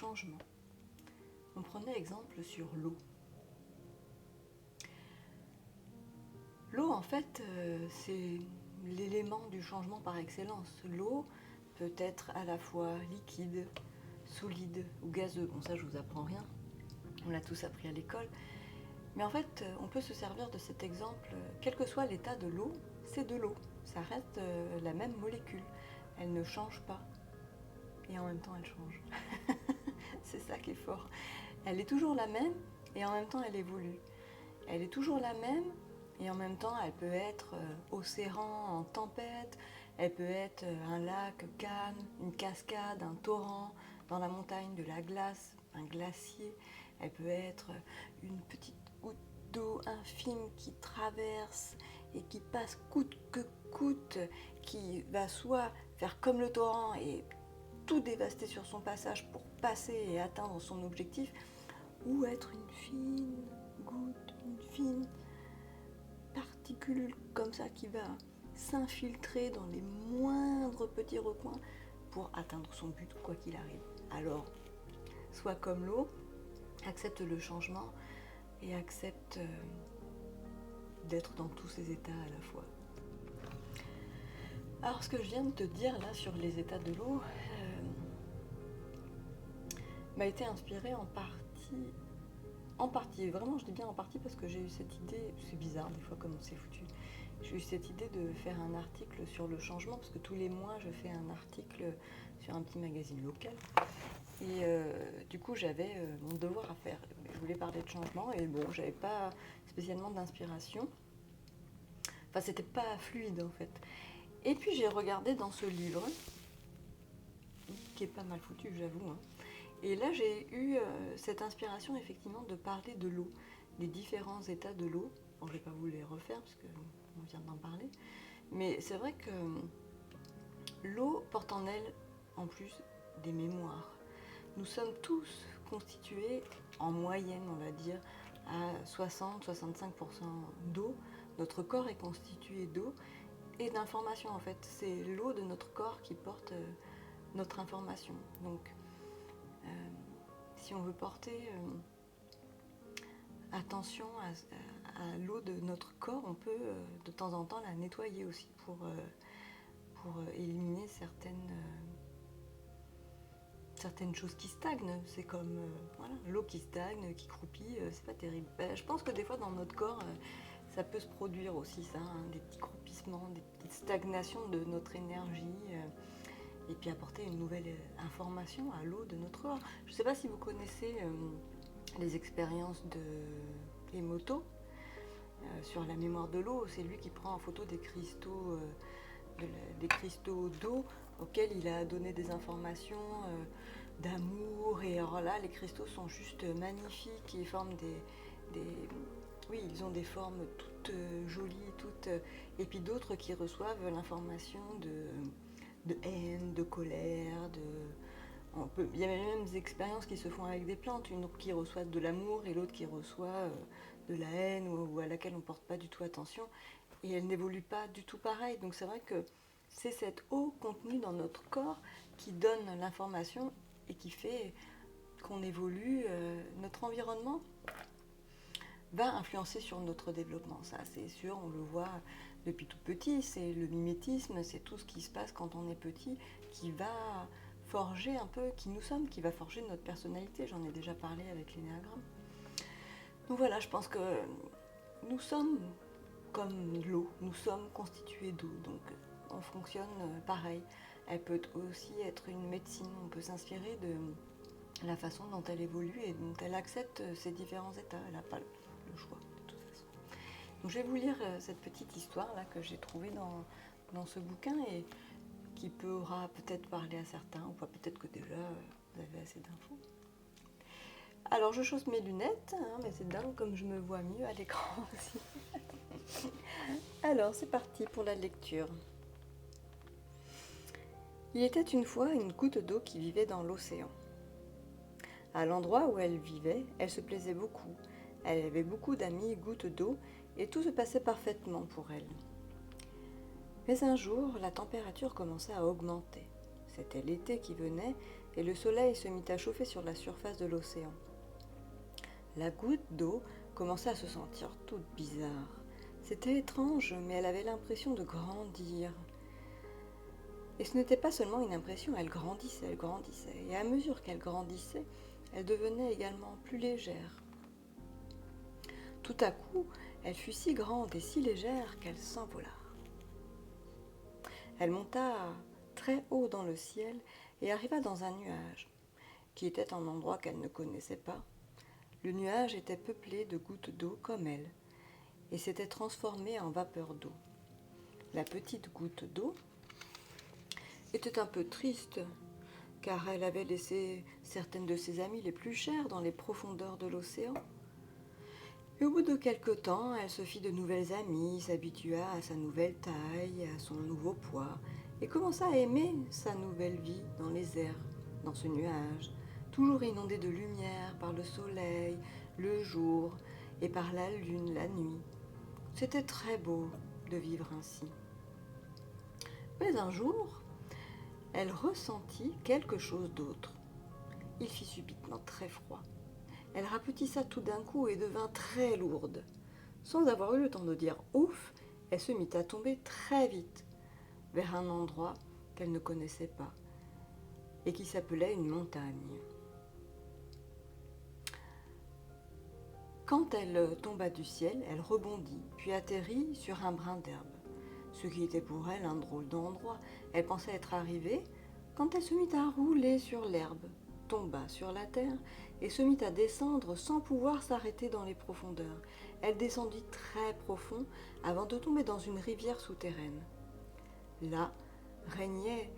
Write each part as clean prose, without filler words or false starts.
changement. On prenait exemple sur l'eau. L'eau, en fait, c'est l'élément du changement par excellence. L'eau peut être à la fois liquide, solide ou gazeux. Bon, ça, je vous apprends rien. On l'a tous appris à l'école. Mais en fait, on peut se servir de cet exemple. Quel que soit l'état de l'eau, c'est de l'eau. Ça reste la même molécule. Elle ne change pas. Et en même temps, elle change. C'est ça qui est fort. Elle est toujours la même et en même temps, elle évolue. Elle est toujours la même et en même temps, elle peut être océan en tempête. Elle peut être un lac calme, une cascade, un torrent dans la montagne, de la glace, un glacier. Elle peut être une petite goutte d'eau infime qui traverse et qui passe coûte que coûte, qui va soit faire comme le torrent et tout dévaster sur son passage pour passer et atteindre son objectif, ou être une fine goutte, une fine particule comme ça qui va s'infiltrer dans les moindres petits recoins pour atteindre son but quoi qu'il arrive. Alors, sois comme l'eau, accepte le changement et accepte d'être dans tous ces états à la fois. Alors ce que je viens de te dire là sur les états de l'eau m'a été inspiré en partie, vraiment je dis bien en partie parce que j'ai eu cette idée, c'est bizarre des fois comme c'est foutu, j'ai eu cette idée de faire un article sur le changement parce que tous les mois je fais un article sur un petit magazine local et du coup j'avais mon devoir à faire, je voulais parler de changement et bon j'avais pas spécialement d'inspiration, enfin c'était pas fluide en fait. Et puis j'ai regardé dans ce livre, qui est pas mal foutu j'avoue, hein. Et là j'ai eu cette inspiration effectivement de parler de l'eau, des différents états de l'eau. Bon je vais pas vous les refaire parce qu'on vient d'en parler, mais c'est vrai que l'eau porte en elle en plus des mémoires. Nous sommes tous constitués en moyenne on va dire à 60-65% d'eau. Notre corps est constitué d'eau et d'informations en fait. C'est l'eau de notre corps qui porte notre information. Donc si on veut porter attention à l'eau de notre corps, on peut de temps en temps la nettoyer aussi pour éliminer certaines choses qui stagnent. C'est comme voilà, l'eau qui stagne, qui croupit, c'est pas terrible. Je pense que des fois dans notre corps, ça peut se produire aussi ça, hein, des petits croupissements, des petites stagnations de notre énergie. Et puis apporter une nouvelle information à l'eau de notre corps. Je ne sais pas si vous connaissez les expériences de Emoto sur la mémoire de l'eau. C'est lui qui prend en photo des cristaux d'eau auxquels il a donné des informations d'amour. Et alors là, les cristaux sont juste magnifiques. Ils forment oui, ils ont des formes toutes jolies, et puis d'autres qui reçoivent l'information de haine, de colère, il y a même des expériences qui se font avec des plantes, une qui reçoit de l'amour et l'autre qui reçoit de la haine ou à laquelle on ne porte pas du tout attention. Et elle n'évolue pas du tout pareil. Donc c'est vrai que c'est cette eau contenue dans notre corps qui donne l'information et qui fait qu'on évolue. Notre environnement va influencer sur notre développement, ça c'est sûr, on le voit depuis tout petit, c'est le mimétisme, c'est tout ce qui se passe quand on est petit qui va forger un peu qui nous sommes, qui va forger notre personnalité, j'en ai déjà parlé avec l'énéagramme. Donc voilà, je pense que nous sommes comme l'eau, nous sommes constitués d'eau, donc on fonctionne pareil. Elle peut aussi être une médecine, on peut s'inspirer de la façon dont elle évolue et dont elle accepte ces différents états, elle n'a pas le choix de toute façon. Donc je vais vous lire cette petite histoire là que j'ai trouvée dans ce bouquin et qui pourra peut-être parler à certains ou pas, peut-être que déjà vous avez assez d'infos. Alors je chausse mes lunettes, hein, mais c'est dingue comme je me vois mieux à l'écran aussi. Alors c'est parti pour la lecture. Il était une fois une goutte d'eau qui vivait dans l'océan. À l'endroit où elle vivait, elle se plaisait beaucoup. Elle avait beaucoup d'amis gouttes d'eau et tout se passait parfaitement pour elle. Mais un jour, la température commença à augmenter. C'était l'été qui venait et le soleil se mit à chauffer sur la surface de l'océan. La goutte d'eau commença à se sentir toute bizarre. C'était étrange, mais elle avait l'impression de grandir. Et ce n'était pas seulement une impression, elle grandissait. Et à mesure qu'elle grandissait, elle devenait également plus légère. Tout à coup, elle fut si grande et si légère qu'elle s'envola. Elle monta très haut dans le ciel et arriva dans un nuage, qui était un endroit qu'elle ne connaissait pas. Le nuage était peuplé de gouttes d'eau comme elle, et s'était transformé en vapeur d'eau. La petite goutte d'eau était un peu triste, car elle avait laissé certaines de ses amies les plus chères dans les profondeurs de l'océan. Et au bout de quelque temps, elle se fit de nouvelles amies, s'habitua à sa nouvelle taille, à son nouveau poids, et commença à aimer sa nouvelle vie dans les airs, dans ce nuage, toujours inondé de lumière par le soleil, le jour, et par la lune la nuit. C'était très beau de vivre ainsi. Mais un jour, elle ressentit quelque chose d'autre. Il fit subitement très froid. Elle rapetissa tout d'un coup et devint très lourde. Sans avoir eu le temps de dire ouf, elle se mit à tomber très vite vers un endroit qu'elle ne connaissait pas et qui s'appelait une montagne. Quand elle tomba du ciel, elle rebondit, puis atterrit sur un brin d'herbe, ce qui était pour elle un drôle d'endroit. Elle pensait être arrivée quand elle se mit à rouler sur l'herbe, tomba sur la terre et se mit à descendre sans pouvoir s'arrêter dans les profondeurs. Elle descendit très profond avant de tomber dans une rivière souterraine. Là régnait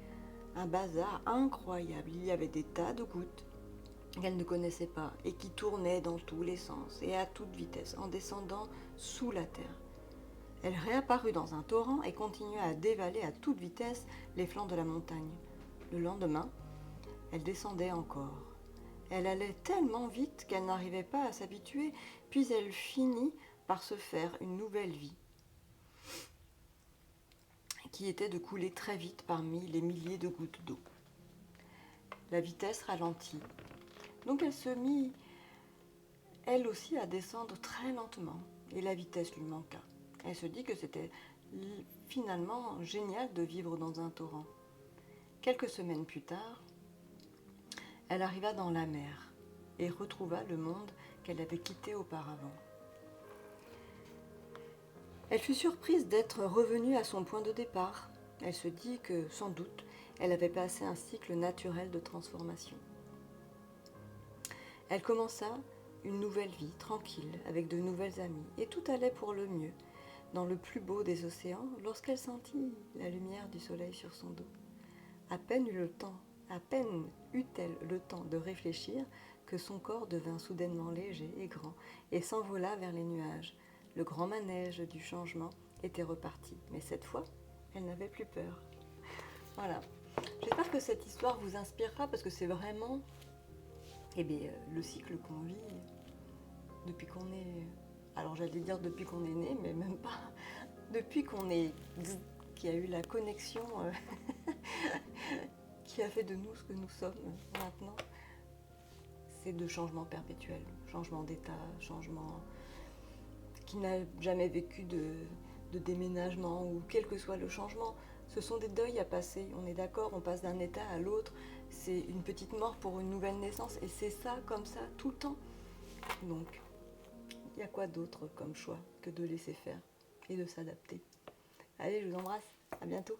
un bazar incroyable. Il y avait des tas de gouttes qu'elle ne connaissait pas et qui tournaient dans tous les sens et à toute vitesse en descendant sous la terre. Elle réapparut dans un torrent et continua à dévaler à toute vitesse les flancs de la montagne. Le lendemain, elle descendait encore. Elle allait tellement vite qu'elle n'arrivait pas à s'habituer, puis elle finit par se faire une nouvelle vie, qui était de couler très vite parmi les milliers de gouttes d'eau. La vitesse ralentit, donc elle se mit, elle aussi, à descendre très lentement, et la vitesse lui manqua. Elle se dit que c'était finalement génial de vivre dans un torrent. Quelques semaines plus tard, elle arriva dans la mer et retrouva le monde qu'elle avait quitté auparavant. Elle fut surprise d'être revenue à son point de départ. Elle se dit que, sans doute, elle avait passé un cycle naturel de transformation. Elle commença une nouvelle vie, tranquille, avec de nouvelles amies, et tout allait pour le mieux, dans le plus beau des océans, lorsqu'elle sentit la lumière du soleil sur son dos. À peine eut-elle le temps de réfléchir que son corps devint soudainement léger et grand et s'envola vers les nuages. Le grand manège du changement était reparti, mais cette fois, elle n'avait plus peur. Voilà. J'espère que cette histoire vous inspirera parce que c'est vraiment le cycle qu'on vit depuis qu'on est... Alors j'allais dire depuis qu'on est né, mais même pas. Depuis qu'on est... qui a eu la connexion qui a fait de nous ce que nous sommes maintenant. C'est de changement perpétuel, changement d'état, changement qui n'a jamais vécu de déménagement ou quel que soit le changement. Ce sont des deuils à passer, on est d'accord, on passe d'un état à l'autre, c'est une petite mort pour une nouvelle naissance et c'est ça, comme ça, tout le temps. Donc, il y a quoi d'autre comme choix que de laisser faire et de s'adapter. Allez, je vous embrasse, à bientôt.